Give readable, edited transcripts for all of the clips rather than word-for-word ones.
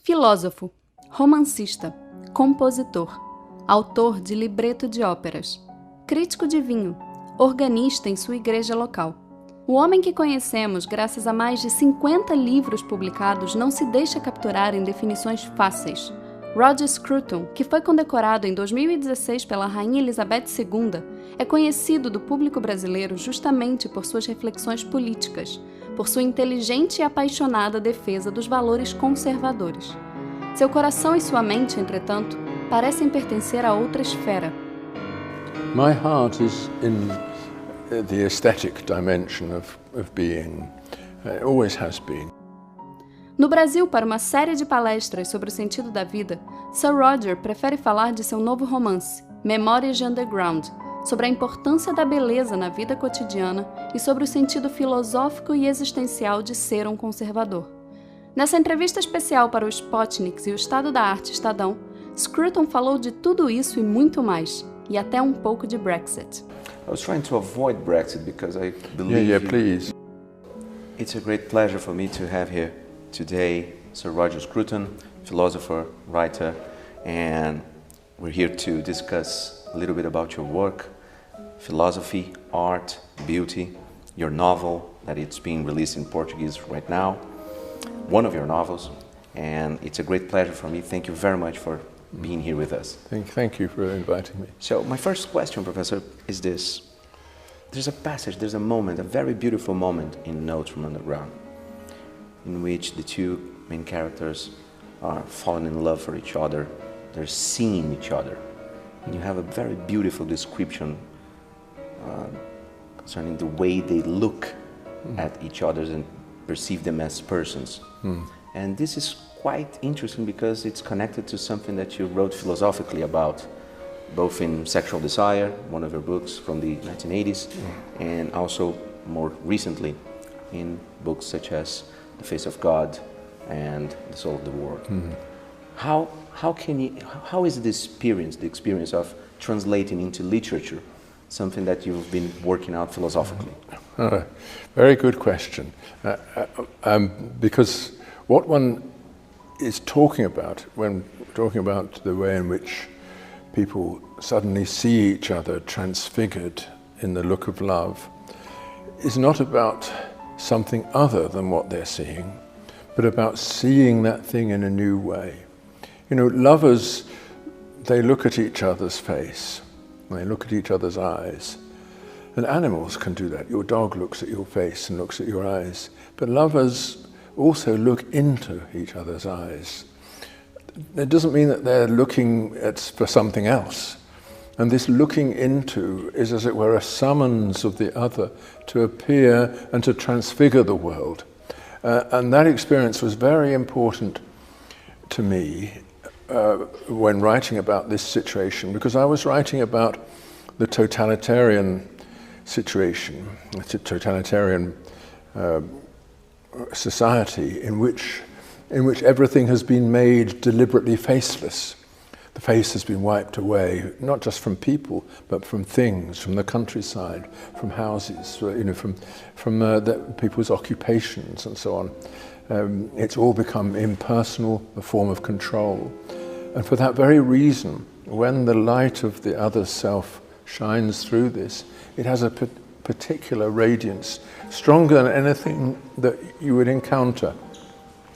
Filósofo, romancista, compositor, autor de libreto de óperas, crítico de vinho, organista em sua igreja local. O homem que conhecemos graças a mais de 50 livros publicados não se deixa capturar em definições fáceis. Roger Scruton, que foi condecorado em 2016 pela Rainha Elizabeth II, é conhecido do público brasileiro justamente por suas reflexões políticas, por sua inteligente e apaixonada defesa dos valores conservadores. Seu coração e sua mente, entretanto, parecem pertencer a outra esfera. My heart is in the aesthetic dimension of being. It always has been. No Brasil, para uma série de palestras sobre o sentido da vida, Sir Roger prefere falar de seu novo romance, Memórias de Underground, sobre a importância da beleza na vida cotidiana e sobre o sentido filosófico e existencial de ser um conservador. Nessa entrevista especial para o Spotniks e o Estado da Arte Estadão, Scruton falou de tudo isso e muito mais, e até um pouco de Brexit. I was trying to avoid Brexit because I believe please. It's a great pleasure for me to have here today Sir Roger Scruton, philosopher, writer, and we're here to discuss a little bit about your work, philosophy, art, beauty, your novel that it's being released in Portuguese right now, one of your novels, and it's a great pleasure for me. Thank you very much for being here with us. Thank you for inviting me. So my first question, Professor, is this. There's a passage, there's a moment, a very beautiful moment in Notes from Underground, in which the two main characters are falling in love for each other, they're seeing each other. And you have a very beautiful description concerning the way they look at each other and perceive them as persons. And this is quite interesting because it's connected to something that you wrote philosophically about, both in Sexual Desire, one of your books from the 1980s, and also more recently in books such as The Face of God and The Soul of the World. How is the experience of translating into literature something that you've been working out philosophically? Very good question. Because what one is talking about when talking about the way in which people suddenly see each other transfigured in the look of love is not about something other than what they're seeing, but about seeing that thing in a new way. You know, lovers, they look at each other's face, they look at each other's eyes, and animals can do that. Your dog looks at your face and looks at your eyes, but lovers also look into each other's eyes. It doesn't mean that they're looking for something else. And this looking into is, as it were, a summons of the other to appear and to transfigure the world. And that experience was very important to me when writing about this situation, because I was writing about the totalitarian situation, a totalitarian society in which everything has been made deliberately faceless. The face has been wiped away, not just from people, but from things, from the countryside, from houses, from people's occupations and so on. It's all become impersonal, a form of control. And for that very reason, when the light of the other self shines through this, it has a particular radiance, stronger than anything that you would encounter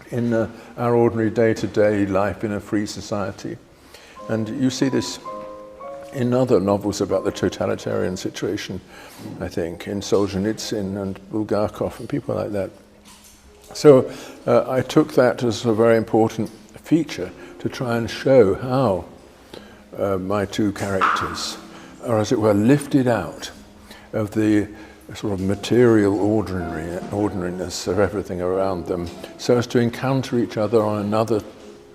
in our ordinary day-to-day life in a free society. And you see this in other novels about the totalitarian situation, I think, in Solzhenitsyn and Bulgakov and people like that. So I took that as a very important feature to try and show how my two characters are, as it were, lifted out of the sort of material ordinariness of everything around them, so as to encounter each other on another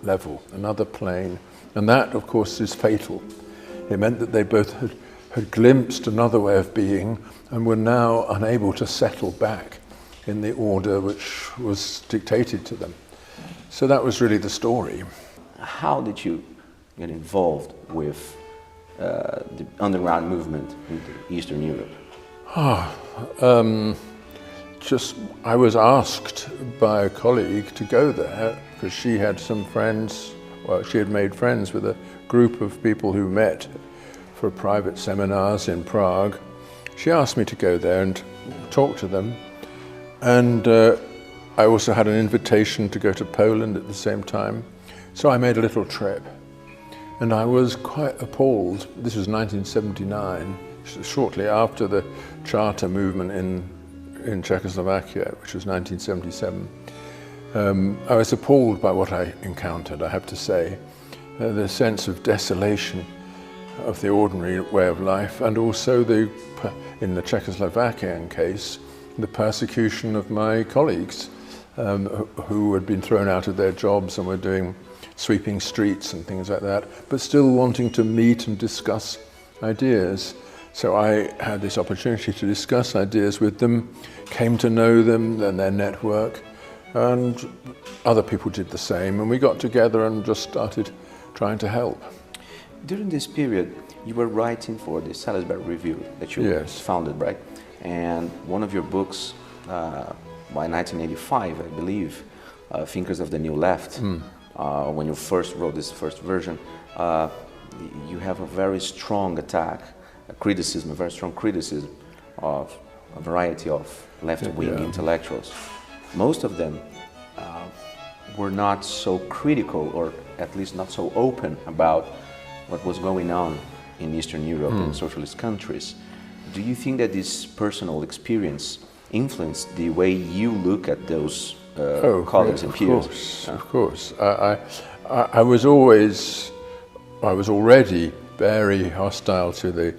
level, another plane. And that, of course, is fatal. It meant that they both had glimpsed another way of being and were now unable to settle back in the order which was dictated to them. So that was really the story. How did you get involved with the underground movement in Eastern Europe? I was asked by a colleague to go there because she had some friends, well, she had made friends with a group of people who met for private seminars in Prague. She asked me to go there and talk to them. And I also had an invitation to go to Poland at the same time. So I made a little trip. And I was quite appalled. This was 1979, shortly after the Charter movement in Czechoslovakia, which was 1977. I was appalled by what I encountered, I have to say. The sense of desolation of the ordinary way of life, and also in the Czechoslovakian case, the persecution of my colleagues who had been thrown out of their jobs and were doing sweeping streets and things like that, but still wanting to meet and discuss ideas. So I had this opportunity to discuss ideas with them, came to know them and their network, and other people did the same, and we got together and just started trying to help. During this period, you were writing for the Salisbury Review that you founded, right? And one of your books, by 1985, I believe, Thinkers of the New Left, when you first wrote this first version, you have a very strong attack, a very strong criticism of a variety of left-wing intellectuals. Most of them were not so critical, or at least not so open about what was going on in Eastern Europe and socialist countries. Do you think that this personal experience influenced the way you look at those colleagues and peers? Of course. I was already very hostile to the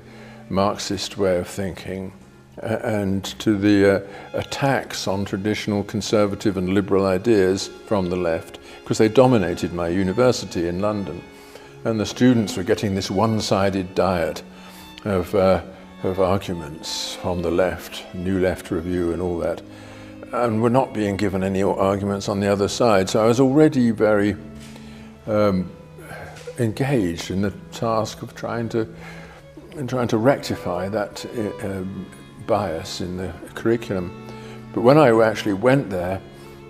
Marxist way of thinking and to the attacks on traditional conservative and liberal ideas from the left, because they dominated my university in London. And the students were getting this one-sided diet of arguments from the left, New Left Review and all that, and were not being given any arguments on the other side. So I was already very engaged in the task of trying to rectify that bias in the curriculum. But when I actually went there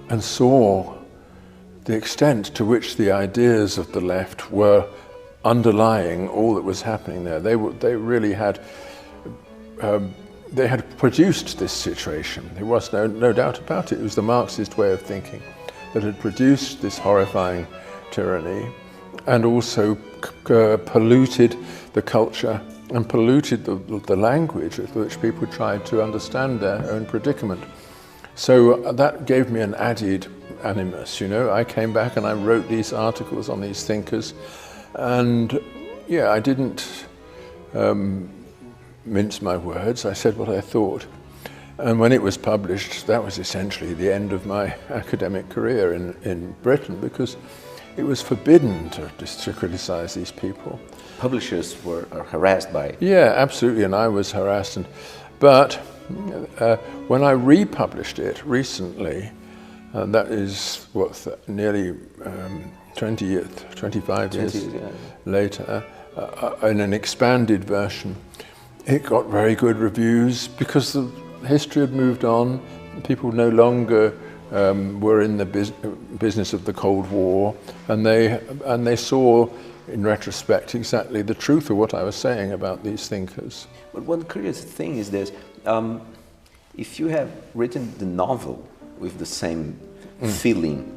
and saw the extent to which the ideas of the left were underlying all that was happening there, they really had they had produced this situation. There was no doubt about it. It was the Marxist way of thinking that had produced this horrifying tyranny, and also polluted the culture and polluted the language with which people tried to understand their own predicament. So that gave me an added animus, you know. I came back and I wrote these articles on these thinkers, and yeah, I didn't mince my words. I said what I thought. And when it was published, that was essentially the end of my academic career in Britain, because it was forbidden to criticize these people. Publishers were harassed by it. Yeah, absolutely, and I was harassed. But when I republished it recently, and that is nearly 25 years later, in an expanded version, it got very good reviews because the history had moved on. People no longer were in the business of the Cold War, and they saw, in retrospect, exactly the truth of what I was saying about these thinkers. But one curious thing is this: if you have written the novel with the same feeling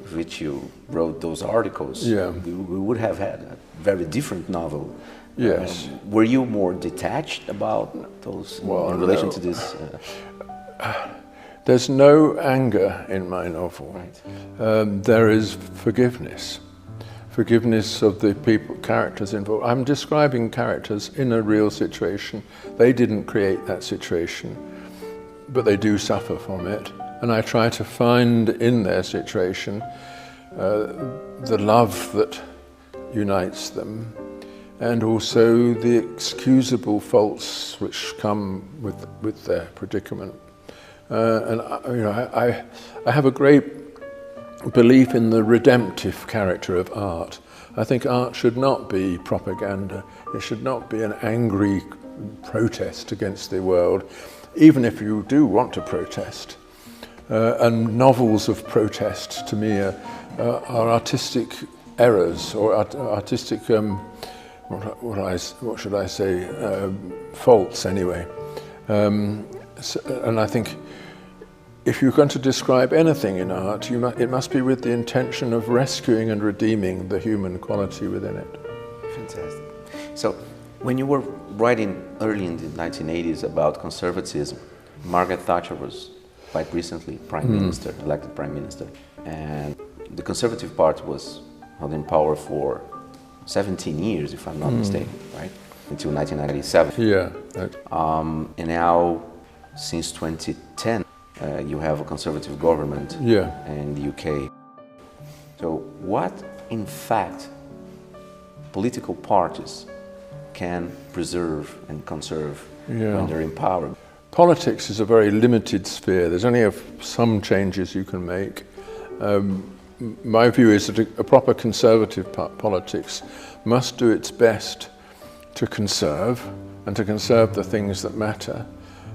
with which you wrote those articles, we would have had a very different novel. Yes. Were you more detached about those in relation to this? There's no anger in my novel. Right. There is forgiveness. Forgiveness of the characters involved. I'm describing characters in a real situation. They didn't create that situation, but they do suffer from it. And I try to find in their situation the love that unites them, and also the excusable faults which come with their predicament. And I have a great belief in the redemptive character of art. I think art should not be propaganda. It should not be an angry protest against the world. even if you do want to protest. And novels of protest, to me, are artistic errors, or artistic, what should I say, faults anyway. And I think if you're going to describe anything in art, it must be with the intention of rescuing and redeeming the human quality within it. Fantastic. So, when you were writing early in the 1980s about conservatism, Margaret Thatcher was quite recently Prime Minister, elected Prime Minister, and the Conservative Party was held in power for 17 years, if I'm not mistaken, right? Until 1997. Yeah. And now, since 2010, you have a conservative government in the UK. So what, in fact, political parties can preserve and conserve when they're in power? Politics is a very limited sphere. There's only some changes you can make. My view is that a proper conservative politics must do its best to conserve, and to conserve the things that matter.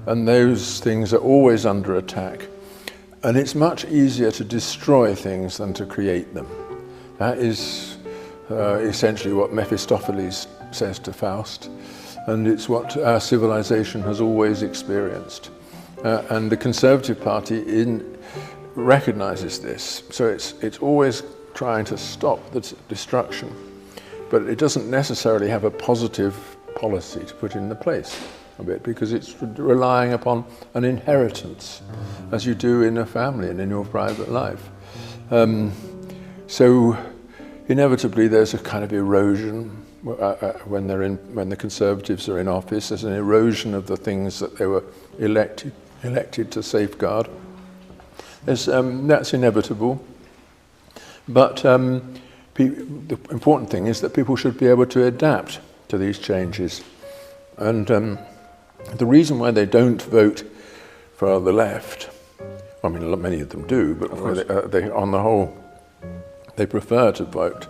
And those things are always under attack. And it's much easier to destroy things than to create them. That is essentially what Mephistopheles says to Faust. And it's what our civilization has always experienced. And the Conservative Party recognizes this. So it's always trying to stop the destruction. But it doesn't necessarily have a positive policy to put in the place of it, because it's relying upon an inheritance, as you do in a family and in your private life. So inevitably there's a kind of erosion when the Conservatives are in office. There's an erosion of the things that they were elected to safeguard. That's inevitable. But the important thing is that people should be able to adapt to these changes. And the reason why they don't vote for the left, I mean, many of them do, but on the whole, they prefer to vote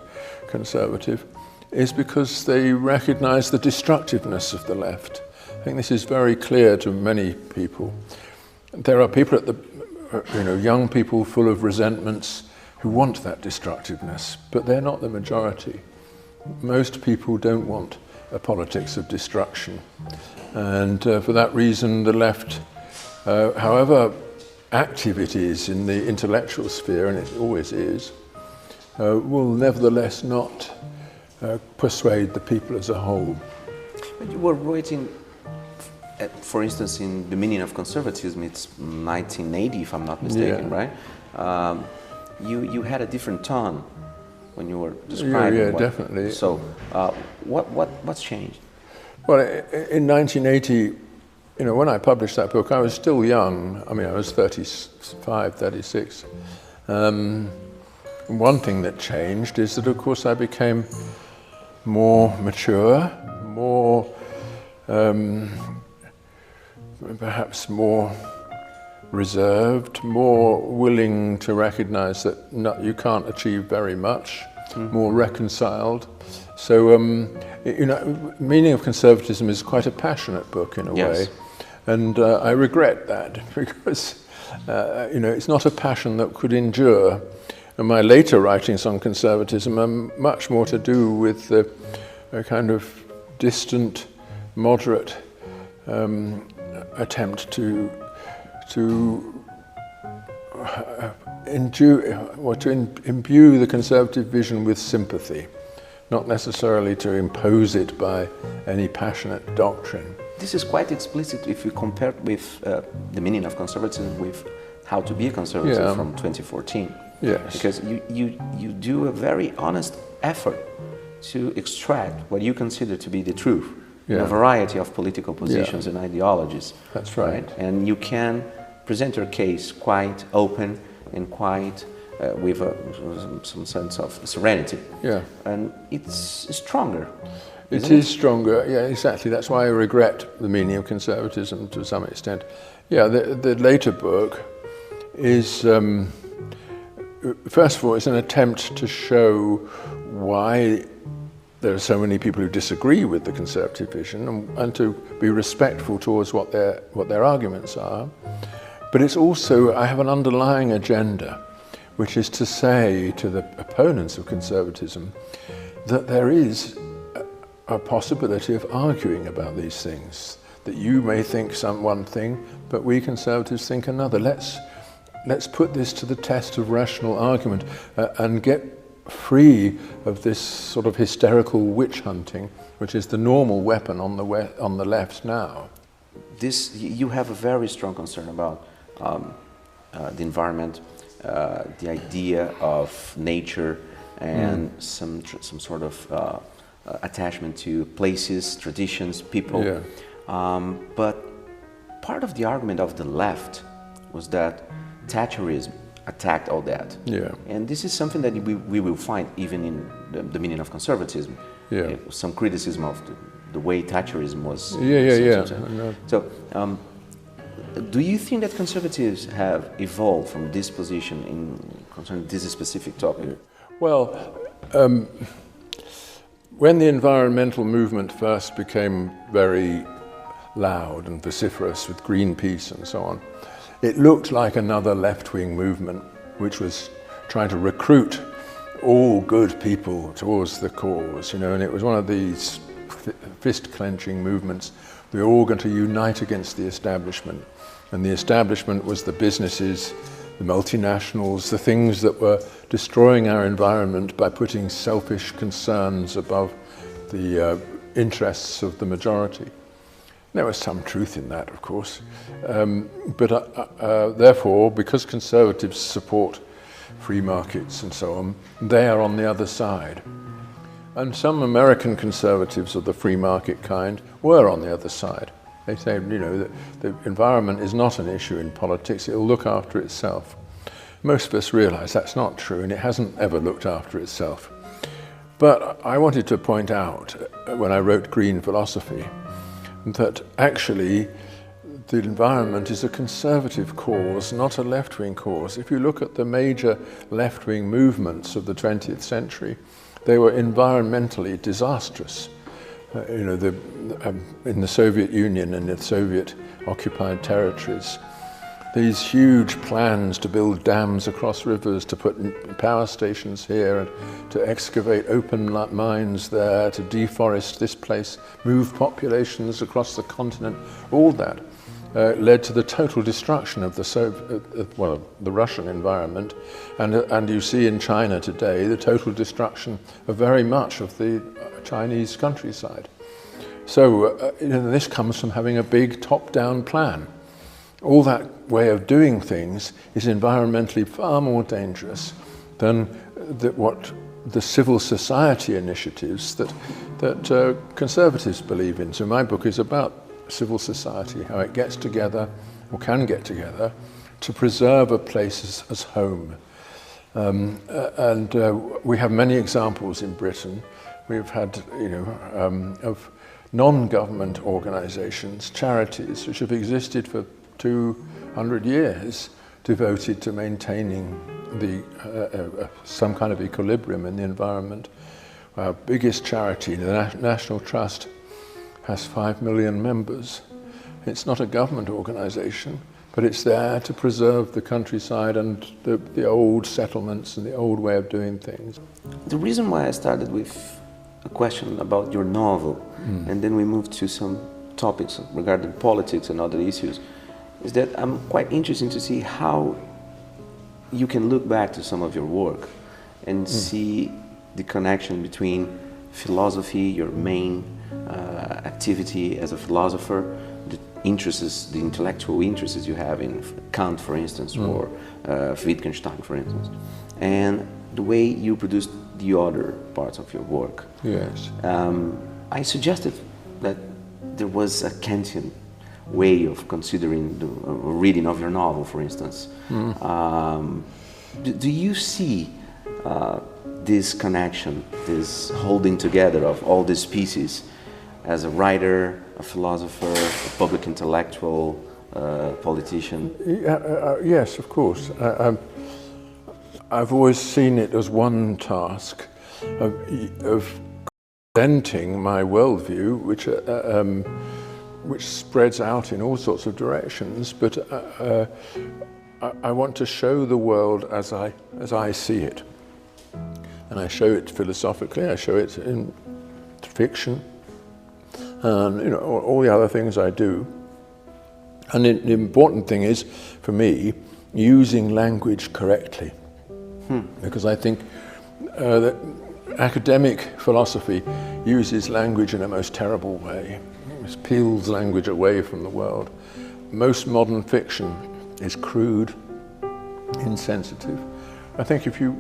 Conservative, is because they recognize the destructiveness of the left. I think this is very clear to many people. There are people young people full of resentments who want that destructiveness, but they're not the majority. Most people don't want a politics of destruction. And for that reason, the left, however active it is in the intellectual sphere, and it always is, will nevertheless not persuade the people as a whole. But you were writing, for instance, in The Meaning of Conservatism, it's 1980, if I'm not mistaken, right? You had a different tone when you were describing. Yeah, definitely. So, what's changed? Well, in 1980, when I published that book, I was still young. I mean, I was 35, 36. One thing that changed is that, of course, I became more mature, more, perhaps more reserved, more willing to recognize that you can't achieve very much, more reconciled. So, Meaning of Conservatism is quite a passionate book in a way, and I regret that, because it's not a passion that could endure. And my later writings on conservatism are much more to do with a kind of distant, moderate attempt to imbue the conservative vision with sympathy, not necessarily to impose it by any passionate doctrine. This is quite explicit if you compare it with The Meaning of Conservatism with How to Be a Conservative from 2014. Yes. Because you do a very honest effort to extract what you consider to be the truth in a variety of political positions and ideologies. That's right. And you can present your case quite open and quite with some sense of serenity. Yeah. And it's stronger. It is stronger, yeah, exactly. That's why I regret The Meaning of Conservatism to some extent. Yeah, the later book is, first of all, it's an attempt to show why there are so many people who disagree with the conservative vision, and to be respectful towards what their arguments are. But it's also, I have an underlying agenda, which is to say to the opponents of conservatism that there is a possibility of arguing about these things, that you may think one thing, but we conservatives think another. Let's put this to the test of rational argument and get free of this sort of hysterical witch hunting, which is the normal weapon on the left now. You have a very strong concern about the environment, the idea of nature, and some sort of attachment to places, traditions, people. Yeah. But part of the argument of the left was that Thatcherism attacked all that. Yeah. And this is something that we will find even in the meaning of conservatism. Yeah. Some criticism of the way Thatcherism was. Yeah. So, do you think that conservatives have evolved from this position concerning this specific topic? Well, when the environmental movement first became very loud and vociferous with Greenpeace and so on, it looked like another left-wing movement which was trying to recruit all good people towards the cause, and it was one of these fist-clenching movements. We were all going to unite against the establishment, and the establishment was the businesses, the multinationals, the things that were destroying our environment by putting selfish concerns above the interests of the majority. There was some truth in that, of course, but therefore, because conservatives support free markets and so on, they are on the other side. And some American conservatives of the free market kind were on the other side. They say, that the environment is not an issue in politics, it will look after itself. Most of us realize that's not true, and it hasn't ever looked after itself. But I wanted to point out, when I wrote Green Philosophy, that actually the environment is a conservative cause, not a left-wing cause. If you look at the major left-wing movements of the 20th century, they were environmentally disastrous. In the Soviet Union and the Soviet-occupied territories, these huge plans to build dams across rivers, to put power stations here, and to excavate open mines there, to deforest this place, move populations across the continent, all that led to the total destruction of the Russian environment, and you see in China today the total destruction of very much of the Chinese countryside. So this comes from having a big top-down plan. All that way of doing things is environmentally far more dangerous than what the civil society initiatives that conservatives believe in. So my book is about civil society, how it gets together, or can get together, to preserve a place as home. We have many examples in Britain. We've had, of non-government organisations, charities, which have existed for 200 years, devoted to maintaining some kind of equilibrium in the environment. Our biggest charity, the National Trust, has 5 million members. It's not a government organisation, but it's there to preserve the countryside and the old settlements and the old way of doing things. The reason why I started with a question about your novel, and then we moved to some topics regarding politics and other issues, is that I'm quite interested to see how you can look back to some of your work and see the connection between philosophy, your main activity as a philosopher, the intellectual interests you have in Kant, for instance, or Wittgenstein, for instance, and the way you produced the other parts of your work. Yes. I suggested that there was a Kantian way of considering the reading of your novel, for instance. Do you see this connection, this holding together of all these pieces as a writer, a philosopher, a public intellectual, politician? Yes, of course. I've always seen it as one task of presenting my worldview, which spreads out in all sorts of directions, but I want to show the world as I see it. And I show it philosophically, I show it in fiction, and all the other things I do. And the important thing is, for me, using language correctly. Because I think that academic philosophy uses language in a most terrible way. It peels language away from the world. Most modern fiction is crude, insensitive. I think if you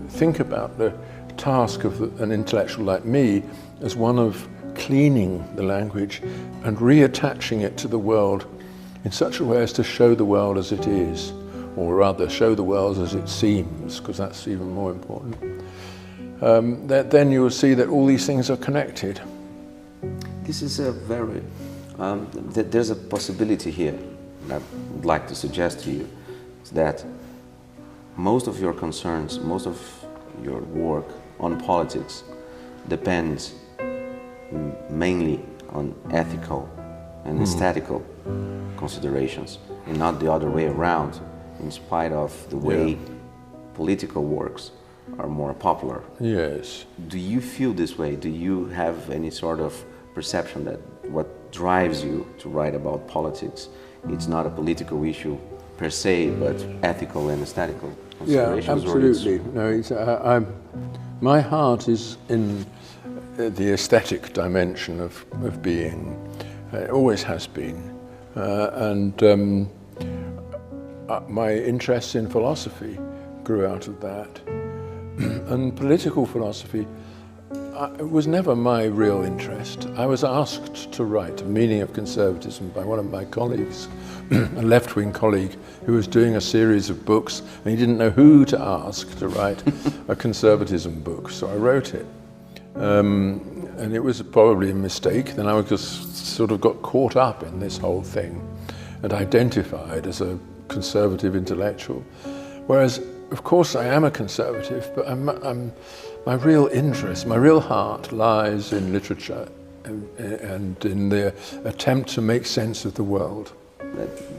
think about the task of an intellectual like me as one of cleaning the language and reattaching it to the world in such a way as to show the world as it is, or rather show the world as it seems, because that's even more important, then you will see that all these things are connected. This is a very, there's a possibility here that I would like to suggest to you, is that most of your concerns, most of your work on politics depends mainly on ethical and aesthetical considerations, and not the other way around, in spite of the way political works are more popular. Yes. Do you feel this way? Do you have any sort of perception that what drives you to write about politics, it's not a political issue per se, but ethical and aesthetical considerations? Yeah, absolutely. No, my heart is in the aesthetic dimension of being. It always has been. My interest in philosophy grew out of that. And political philosophy was never my real interest. I was asked to write A Meaning of Conservatism by one of my colleagues, a left-wing colleague who was doing a series of books, and he didn't know who to ask to write a conservatism book, so I wrote it. And it was probably a mistake. Then I just sort of got caught up in this whole thing and identified as a conservative intellectual. Whereas, of course, I am a conservative, but my real interest, my real heart lies in literature and in the attempt to make sense of the world.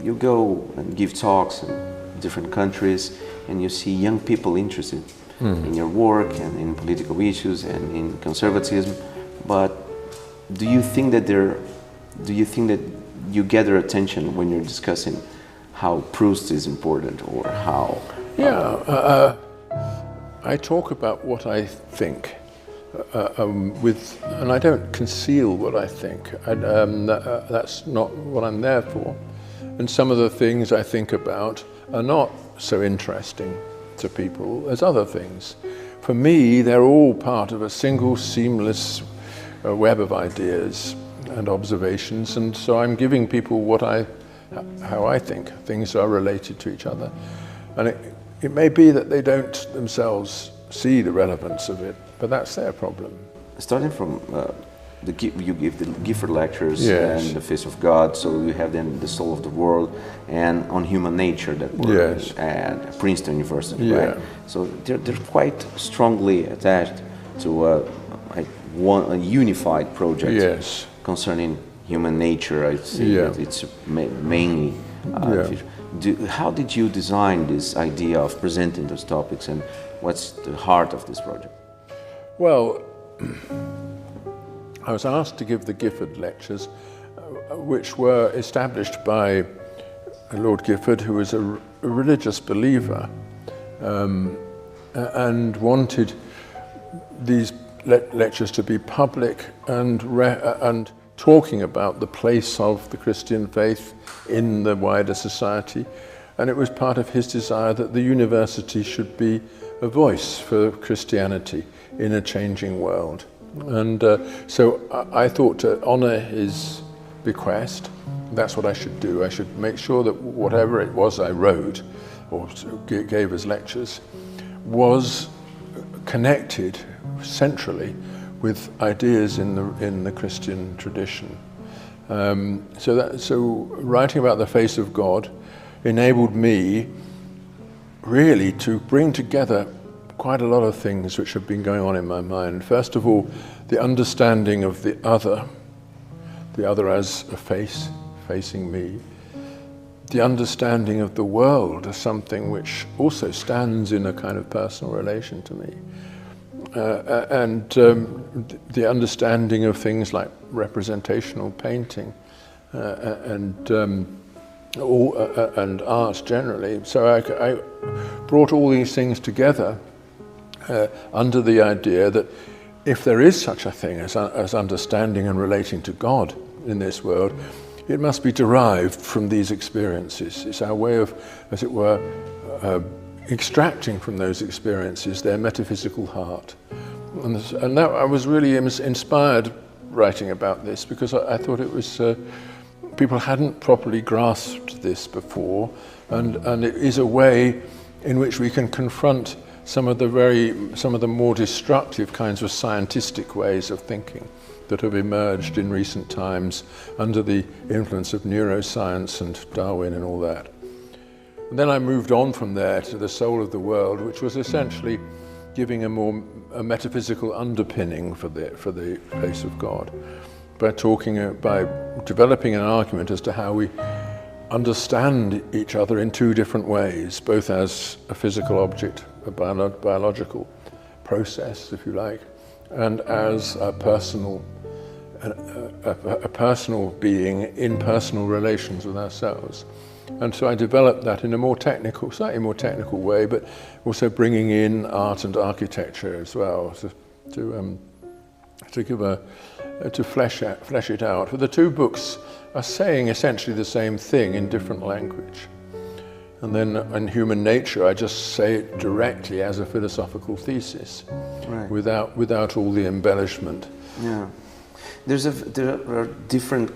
You go and give talks in different countries, and you see young people interested in your work and in political issues and in conservatism. But do you think that you get their attention when you're discussing how Proust is important, or how? I talk about what I think, and I don't conceal what I think. That's not what I'm there for. And some of the things I think about are not so interesting to people as other things. For me, they're all part of a single seamless web of ideas and observations, and so I'm giving people how I think things are related to each other. And it may be that they don't themselves see the relevance of it, but that's their problem. Starting from you give the Gifford lectures, yes, and the Face of God, so you have then The Soul of the World, and On Human Nature that were yes, at Princeton University, yeah, right? So they're quite strongly attached to a unified project, yes, concerning human nature. I see that it's mainly. How did you design this idea of presenting those topics, and what's the heart of this project? Well, I was asked to give the Gifford lectures, which were established by Lord Gifford, who was a religious believer, and wanted these lectures to be public and talking about the place of the Christian faith in the wider society. And it was part of his desire that the university should be a voice for Christianity in a changing world. And so I thought to honour his bequest, that's what I should do. I should make sure that whatever it was I wrote or gave as lectures was connected centrally with ideas in the Christian tradition. So writing about the face of God enabled me really to bring together quite a lot of things which have been going on in my mind. First of all, the understanding of the other as a face, facing me. The understanding of the world as something which also stands in a kind of personal relation to me. And the understanding of things like representational painting and art generally. So I brought all these things together under the idea that if there is such a thing as understanding and relating to God in this world, it must be derived from these experiences. It's our way of, as it were, extracting from those experiences their metaphysical heart. And that, I was really inspired writing about this, because I thought it was, people hadn't properly grasped this before, and it is a way in which we can confront some of the more destructive kinds of scientistic ways of thinking that have emerged in recent times under the influence of neuroscience and Darwin and all that. And then I moved on from there to the soul of the world, which was essentially giving a metaphysical underpinning for the face of God, by developing an argument as to how we understand each other in two different ways, both as a physical object, a biological process, if you like, and as a personal being in personal relations with ourselves. And so I developed that in a slightly more technical way, but also bringing in art and architecture as well to flesh it out. But the two books are saying essentially the same thing in different language. And then in Human Nature, I just say it directly as a philosophical thesis, right, without all the embellishment. Yeah, there are different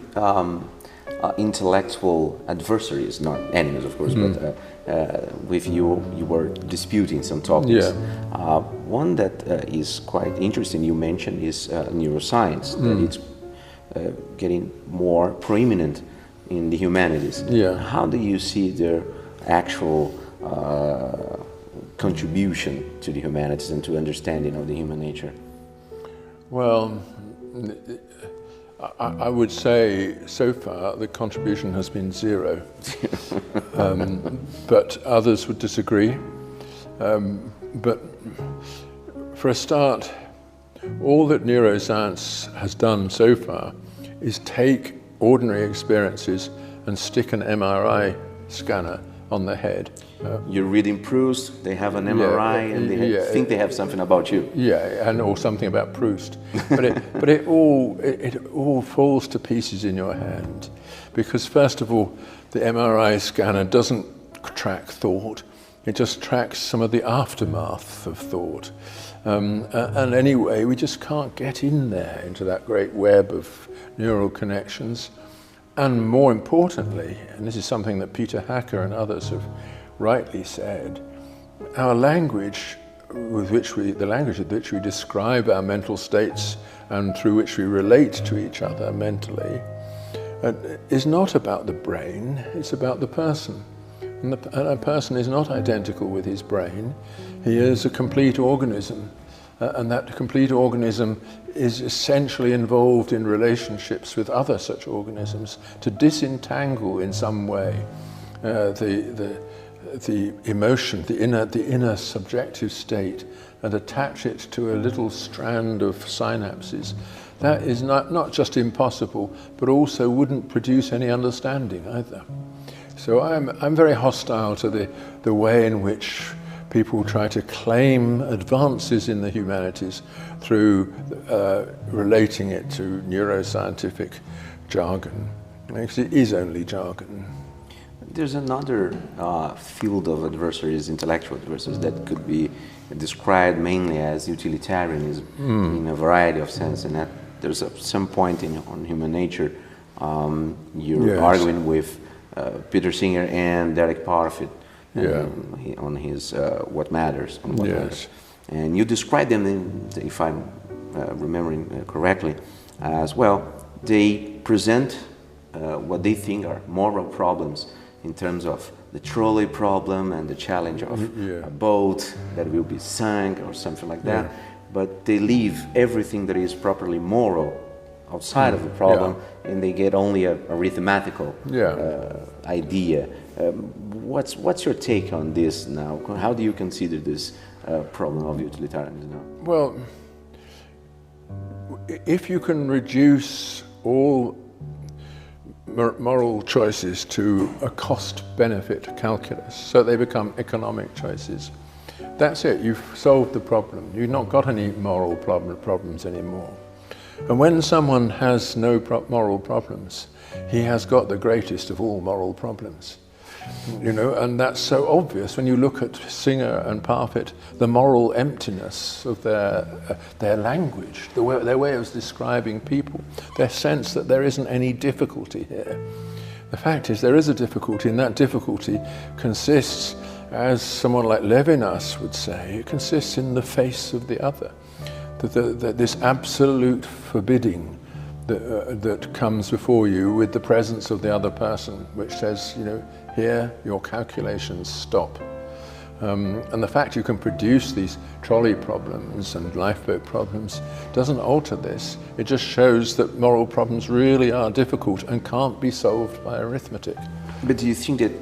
intellectual adversaries, not enemies, of course, but with you were disputing some topics. Yeah. One that is quite interesting you mentioned is neuroscience, that it's getting more prominent in the humanities. Yeah. How do you see their actual contribution to the humanities and to understanding of the human nature? Well, I would say so far the contribution has been zero, but others would disagree. But for a start, all that neuroscience has done so far is take ordinary experiences and stick an MRI scanner on the head. You're reading Proust, they have an MRI, and they think they have something about you. Yeah, or something about Proust. But it all falls to pieces in your hand, because first of all, the MRI scanner doesn't track thought; it just tracks some of the aftermath of thought. And anyway, we just can't get in there into that great web of neural connections. And more importantly, and this is something that Peter Hacker and others have rightly said, our language with which we describe our mental states and through which we relate to each other mentally is not about the brain, it's about the person. And a person is not identical with his brain. He is a complete organism. And that complete organism is essentially involved in relationships with other such organisms to disentangle in some way the emotion, the inner subjective state, and attach it to a little strand of synapses. That is not just impossible, but also wouldn't produce any understanding either. So I'm very hostile to the way in which people try to claim advances in the humanities through relating it to neuroscientific jargon. Because it is only jargon. There's another field of adversaries, intellectual adversaries, that could be described mainly as utilitarianism in a variety of sense, and that there's some point on Human Nature you're arguing with Peter Singer and Derek Parfit on his What Matters, on What Matters. And you describe them, if I'm remembering correctly, as well, they present what they think are moral problems in terms of the trolley problem and the challenge of a boat that will be sunk or something like that, but they leave everything that is properly moral outside of the problem, and they get only a arithmetical idea. What's your take on this now? How do you consider this problem of utilitarianism now? Well, if you can reduce all moral choices to a cost-benefit calculus, so they become economic choices, that's it, you've solved the problem. You've not got any moral problems anymore. And when someone has no moral problems, he has got the greatest of all moral problems. You know, and that's so obvious when you look at Singer and Parfit, the moral emptiness of their language, their way of describing people, their sense that there isn't any difficulty here. The fact is there is a difficulty, and that difficulty consists, as someone like Levinas would say, it consists in the face of the other. This absolute forbidding that comes before you with the presence of the other person, which says, you know, here your calculations stop. And the fact you can produce these trolley problems and lifeboat problems doesn't alter this. It just shows that moral problems really are difficult and can't be solved by arithmetic. But do you think that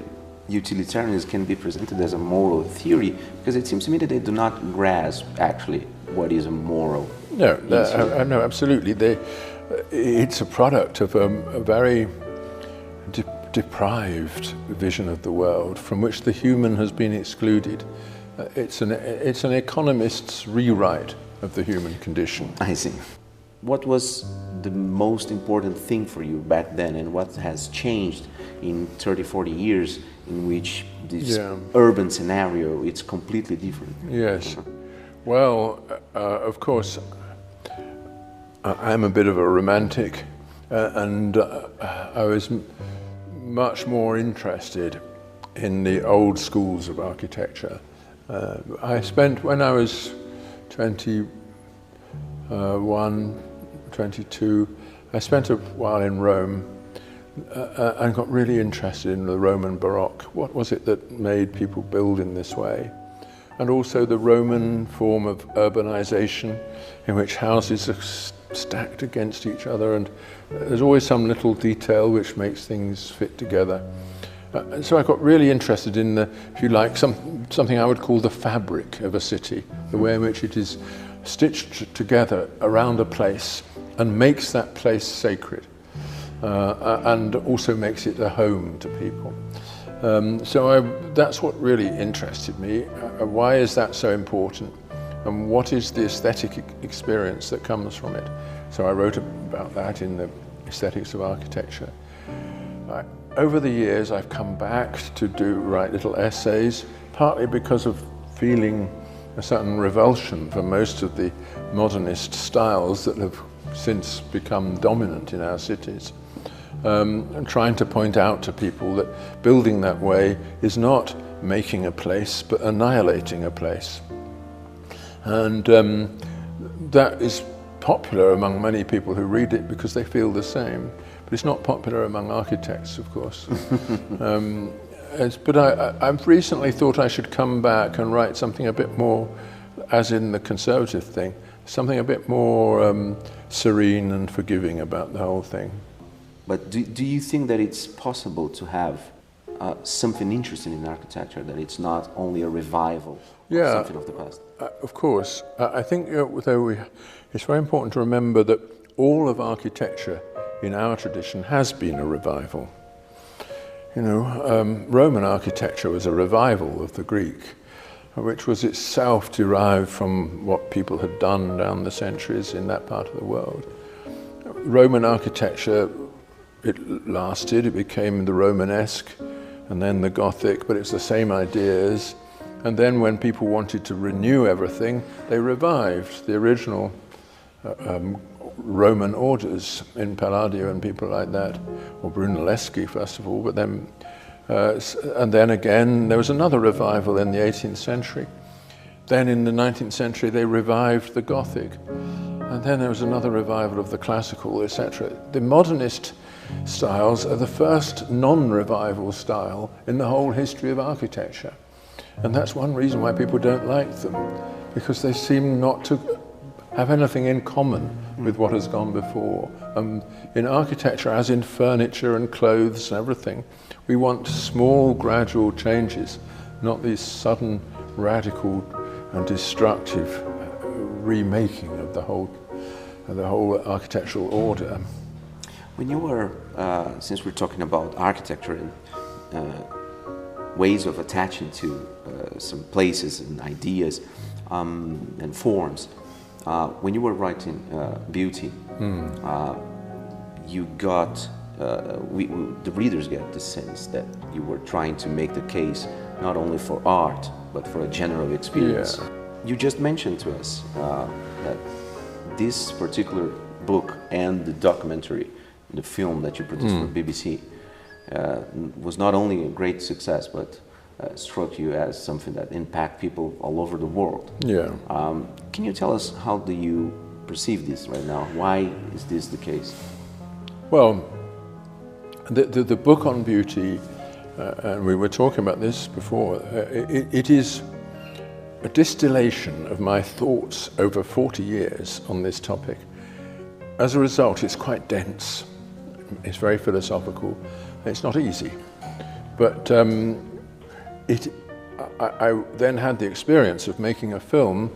utilitarianism can be presented as a moral theory? Because it seems to me that they do not grasp actually what is a moral. No, no, absolutely. It's a product of a very deprived vision of the world from which the human has been excluded. It's an economist's rewrite of the human condition. I see. What was the most important thing for you back then, and what has changed in 30, 40 years in which this urban scenario is completely different? Yes. Well, of course, I'm a bit of a romantic, and I was much more interested in the old schools of architecture. I spent, when I was 21, 22, I spent a while in Rome and got really interested in the Roman Baroque. What was it that made people build in this way? And also the Roman form of urbanization, in which houses are stacked against each other, and there's always some little detail which makes things fit together. So I got really interested in the, if you like, something I would call the fabric of a city, the way in which it is stitched together around a place and makes that place sacred, and also makes it a home to people. That's what really interested me. Why is that so important? And what is the aesthetic experience that comes from it? So I wrote about that in the Aesthetics of Architecture. Over the years I've come back to write little essays, partly because of feeling a certain revulsion for most of the modernist styles that have since become dominant in our cities. And trying to point out to people that building that way is not making a place, but annihilating a place. And that is popular among many people who read it because they feel the same. But it's not popular among architects, of course. But I've recently thought I should come back and write something a bit more, as in the conservative thing, something a bit more serene and forgiving about the whole thing. But do you think that it's possible to have something interesting in architecture, that it's not only a revival of something of the past? Of course. I think it's very important to remember that all of architecture in our tradition has been a revival. You know, Roman architecture was a revival of the Greek, which was itself derived from what people had done down the centuries in that part of the world. Roman architecture, it lasted, it became the Romanesque and then the Gothic, but it's the same ideas. And then when people wanted to renew everything, they revived the original Roman orders in Palladio and people like that, or Brunelleschi first of all, but then, and then again there was another revival in the 18th century. Then in the 19th century they revived the Gothic, and then there was another revival of the classical, etc. The modernist styles are the first non-revival style in the whole history of architecture. And that's one reason why people don't like them, because they seem not to have anything in common with what has gone before. In architecture, as in furniture and clothes and everything, we want small, gradual changes, not these sudden, radical and destructive remaking of the whole architectural order. When you were, since we're talking about architecture and ways of attaching to some places and ideas and forms, when you were writing Beauty, you got, the readers get the sense that you were trying to make the case not only for art, but for a general experience. Yeah. You just mentioned to us that this particular book and the documentary, the film that you produced for BBC, was not only a great success, but struck you as something that impacted people all over the world. Yeah. Can you tell us, how do you perceive this right now? Why is this the case? Well, the book on beauty, and we were talking about this before, it is a distillation of my thoughts over 40 years on this topic. As a result, it's quite dense. It's very philosophical. It's not easy. But I then had the experience of making a film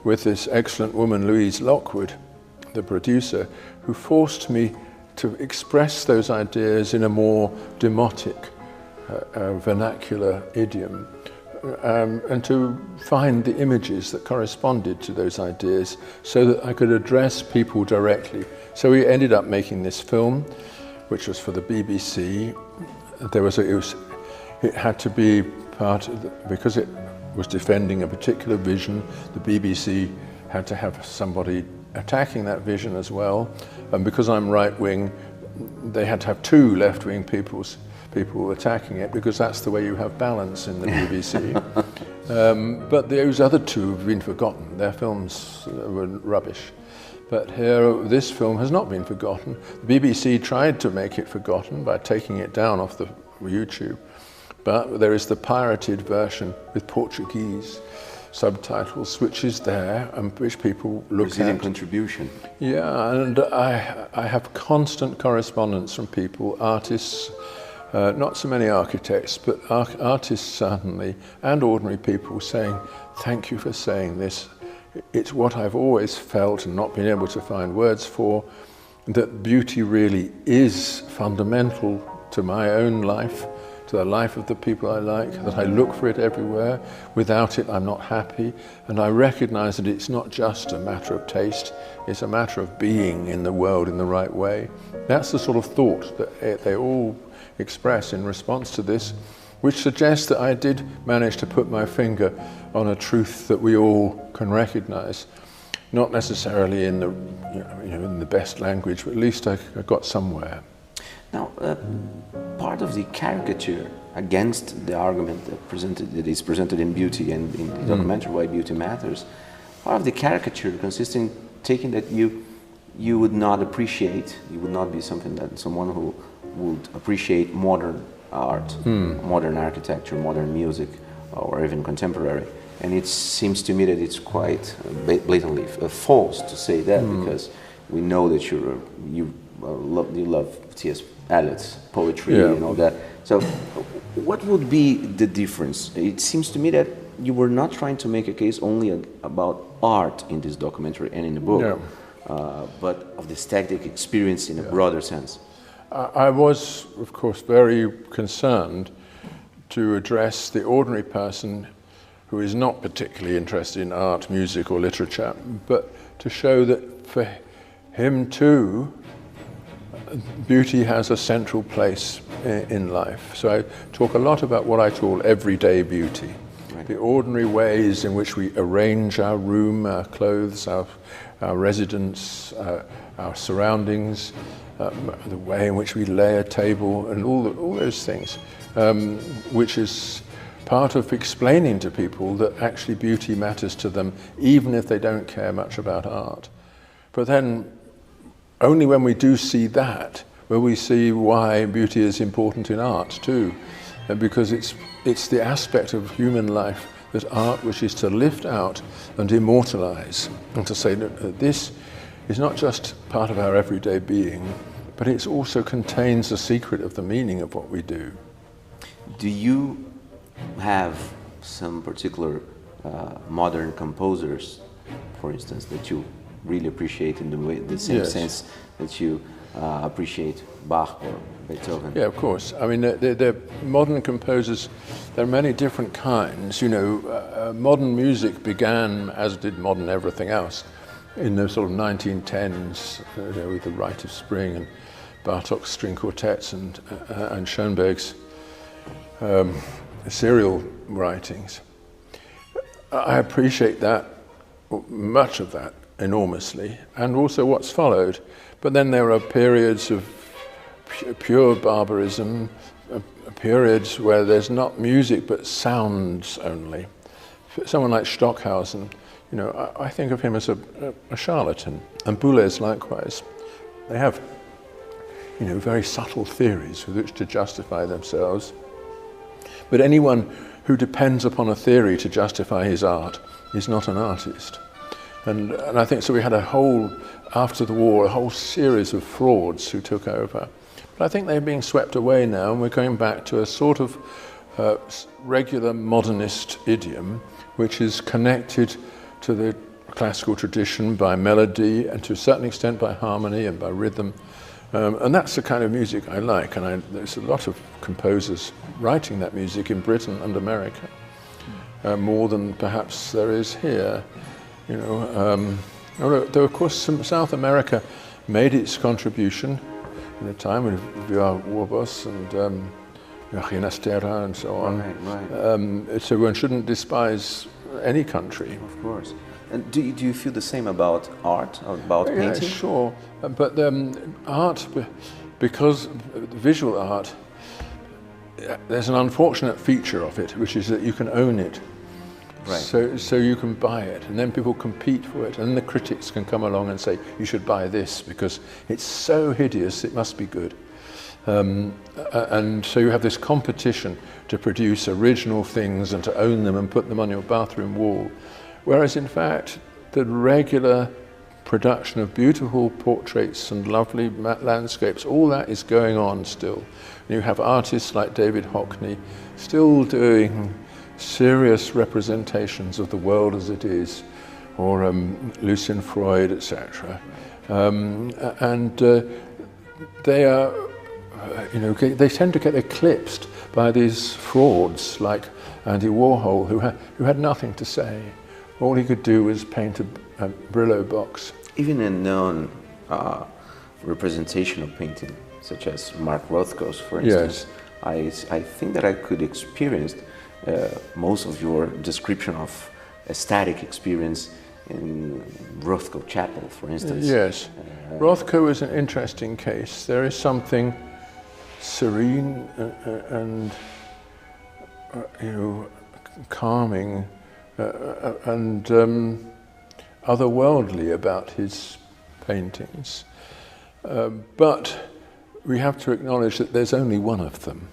with this excellent woman, Louise Lockwood, the producer, who forced me to express those ideas in a more demotic, vernacular idiom, and to find the images that corresponded to those ideas so that I could address people directly. So we ended up making this film, which was for the BBC. It had to be part of because it was defending a particular vision. The BBC had to have somebody attacking that vision as well. And because I'm right-wing, they had to have two left-wing people attacking it, because that's the way you have balance in the BBC. But those other two have been forgotten. Their films were rubbish. But here, this film has not been forgotten. The BBC tried to make it forgotten by taking it down off the YouTube. But there is the pirated version with Portuguese subtitles, which is there and which people look at. Brazilian contribution. Yeah, and I have constant correspondence from people, artists, not so many architects, but artists certainly, and ordinary people saying, thank you for saying this. It's what I've always felt and not been able to find words for, that beauty really is fundamental to my own life, to the life of the people I like, that I look for it everywhere. Without it, I'm not happy. And I recognize that it's not just a matter of taste, it's a matter of being in the world in the right way. That's the sort of thought that they all express in response to this, which suggests that I did manage to put my finger on a truth that we all can recognize. Not necessarily in the, in the best language, but at least I got somewhere. Now, part of the caricature against the argument that is presented in Beauty and in the documentary Why Beauty Matters, part of the caricature consists in taking that you would not appreciate, you would not be someone who would appreciate modern art, modern architecture, modern music, or even contemporary. And it seems to me that it's quite blatantly false to say that, because we know that you love T.S. Eliot's poetry and all that. So what would be the difference? It seems to me that you were not trying to make a case only about art in this documentary and in the book, but of the aesthetic experience in a broader sense. I was, of course, very concerned to address the ordinary person who is not particularly interested in art, music, or literature, but to show that for him too, beauty has a central place in life. So I talk a lot about what I call everyday beauty, the ordinary ways in which we arrange our room, our clothes, our residence, our surroundings, the way in which we lay a table, and all those things, which is part of explaining to people that actually beauty matters to them, even if they don't care much about art. But then, only when we do see that, where we see why beauty is important in art too, because it's the aspect of human life that art wishes to lift out and immortalize, and to say that this is not just part of our everyday being, but it also contains the secret of the meaning of what we do. Do you have some particular modern composers, for instance, that you really appreciate in the same Yes. sense that you appreciate Bach or Beethoven? Yeah, of course. I mean, they're modern composers. There are many different kinds. You know, modern music began, as did modern everything else, in the sort of 1910s, with the Rite of Spring and Bartók's string quartets and Schoenberg's serial writings. I appreciate that, much of that, enormously, and also what's followed. But then there are periods of pure barbarism, periods where there's not music but sounds only. Someone like Stockhausen, you know, I think of him as a charlatan, and Boulez likewise. They have, you know, very subtle theories with which to justify themselves. But anyone who depends upon a theory to justify his art is not an artist. And I think so. We had after the war, a whole series of frauds who took over. But I think they're being swept away now, and we're going back to a sort of regular modernist idiom, which is connected to the classical tradition by melody and to a certain extent by harmony and by rhythm. And that's the kind of music I like, and there's a lot of composers writing that music in Britain and America, more than perhaps there is here. You know, though of course South America made its contribution in a time with Villar-Warbos and Ginastera and so on. Right. So one shouldn't despise any country. Of course. And do you feel the same about art, about painting? Yeah, sure. But art, because visual art, there's an unfortunate feature of it, which is that you can own it. Right. So you can buy it, and then people compete for it, and then the critics can come along and say, you should buy this because it's so hideous, it must be good. And so you have this competition to produce original things and to own them and put them on your bathroom wall. Whereas in fact, the regular production of beautiful portraits and lovely landscapes, all that is going on still. And you have artists like David Hockney still doing serious representations of the world as it is, or Lucien Freud, etc. And they are, they tend to get eclipsed by these frauds like Andy Warhol, who had nothing to say. All he could do was paint a Brillo box. Even a known representation of painting, such as Mark Rothko's, for instance, yes. I think that I could experience most of your description of a static experience in Rothko Chapel, for instance. Yes. Rothko is an interesting case. There is something serene and calming and otherworldly about his paintings. But we have to acknowledge that there's only one of them.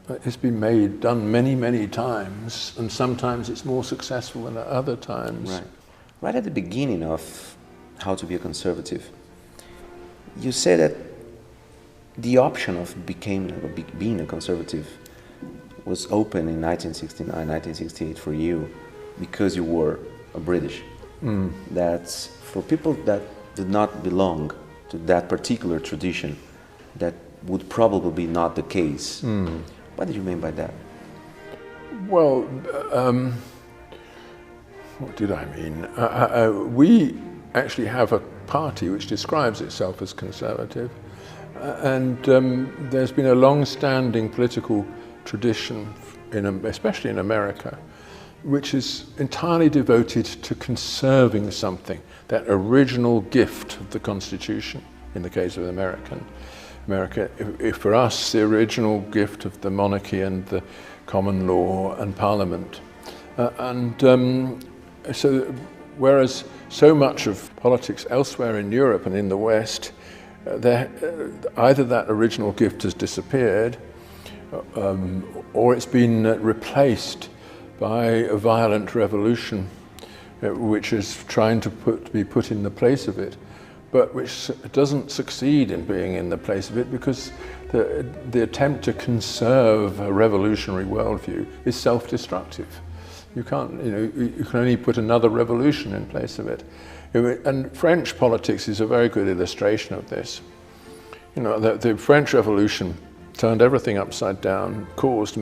It's been done many, many times, and sometimes it's more successful than at other times. Right. Right at the beginning of How to Be a Conservative, you said that the option of being a conservative was open in 1969, 1968 for you because you were a British. That's for people that did not belong to that particular tradition, that would probably be not the case. What did you mean by that? Well, what did I mean? We actually have a party which describes itself as conservative, and there's been a long-standing political tradition, especially in America, which is entirely devoted to conserving something, that original gift of the Constitution, in the case of America. If for us, the original gift of the monarchy and the common law and parliament. So whereas so much of politics elsewhere in Europe and in the West either that original gift has disappeared, or it's been replaced by a violent revolution, which is trying to be put in the place of it, but which doesn't succeed in being in the place of it because the attempt to conserve a revolutionary worldview is self-destructive. You can't, you can only put another revolution in place of it. And French politics is a very good illustration of this. The French Revolution turned everything upside down, caused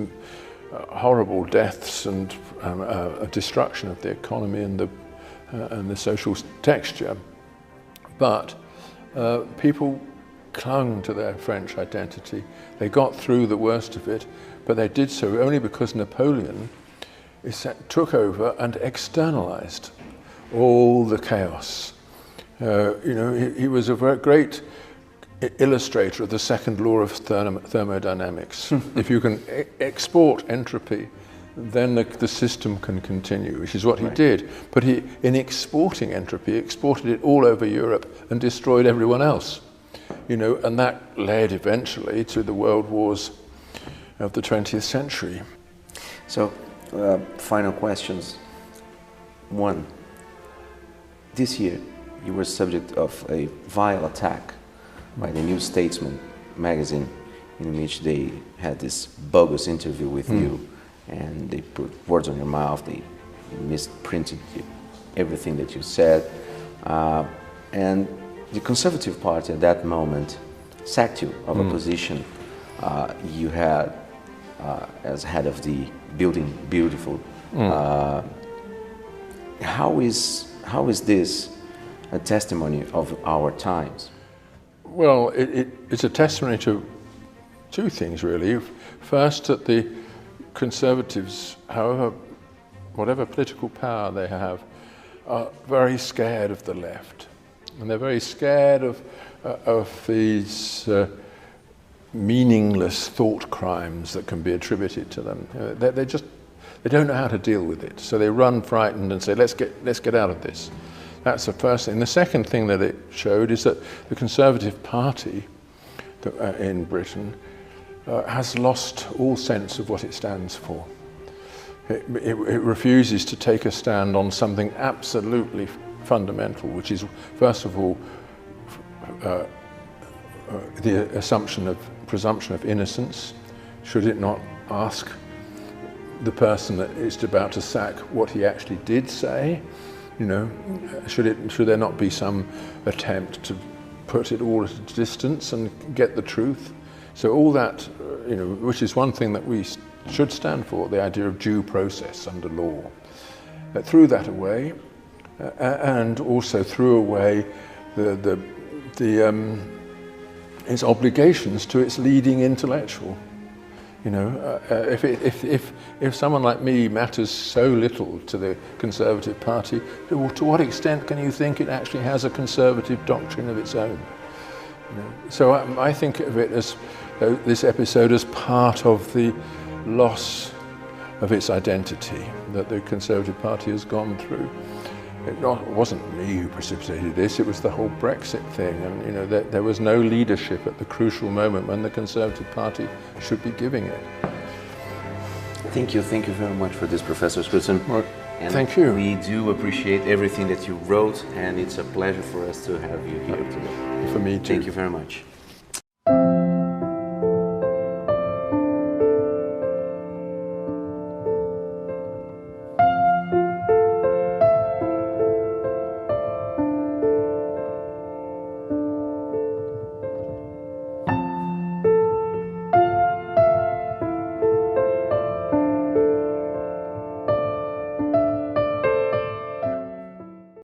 horrible deaths and a destruction of the economy and the social texture. But people clung to their French identity. They got through the worst of it, but they did so only because Napoleon took over and externalized all the chaos. He was a very great illustrator of the second law of thermodynamics. If you can export entropy, then the system can continue, which is what he did. But in exporting entropy, exported it all over Europe and destroyed everyone else. And that led eventually to the world wars of the 20th century. So, final questions. One, this year you were subject of a vile attack by the New Statesman magazine, in which they had this bogus interview with you, and they put words on your mouth, they misprinted everything that you said, and the Conservative Party at that moment sacked you of a position you had as head of the Building Beautiful. How is this a testimony of our times? Well, it's a testimony to two things, really. First, that the Conservatives, whatever political power they have, are very scared of the left. And they're very scared of these meaningless thought crimes that can be attributed to them. They don't know how to deal with it. So they run frightened and say, let's get out of this. That's the first thing. The second thing that it showed is that the Conservative Party in Britain has lost all sense of what it stands for. It refuses to take a stand on something absolutely fundamental, which is, first of all, the presumption of innocence. Should it not ask the person that is about to sack what he actually did say? Should there not be some attempt to put it all at a distance and get the truth? So all that, which is one thing that we should stand for, the idea of due process under law. Threw that away, and also threw away its obligations to its leading intellectual. If someone like me matters so little to the Conservative Party, to what extent can you think it actually has a conservative doctrine of its own? So I think of it as this episode as part of the loss of its identity that the Conservative Party has gone through. It wasn't me who precipitated this, it was the whole Brexit thing, and there was no leadership at the crucial moment when the Conservative Party should be giving it. Thank you very much for this, Professor Scruton. Well, thank you. We do appreciate everything that you wrote, and it's a pleasure for us to have you here today. For me too. Thank you very much.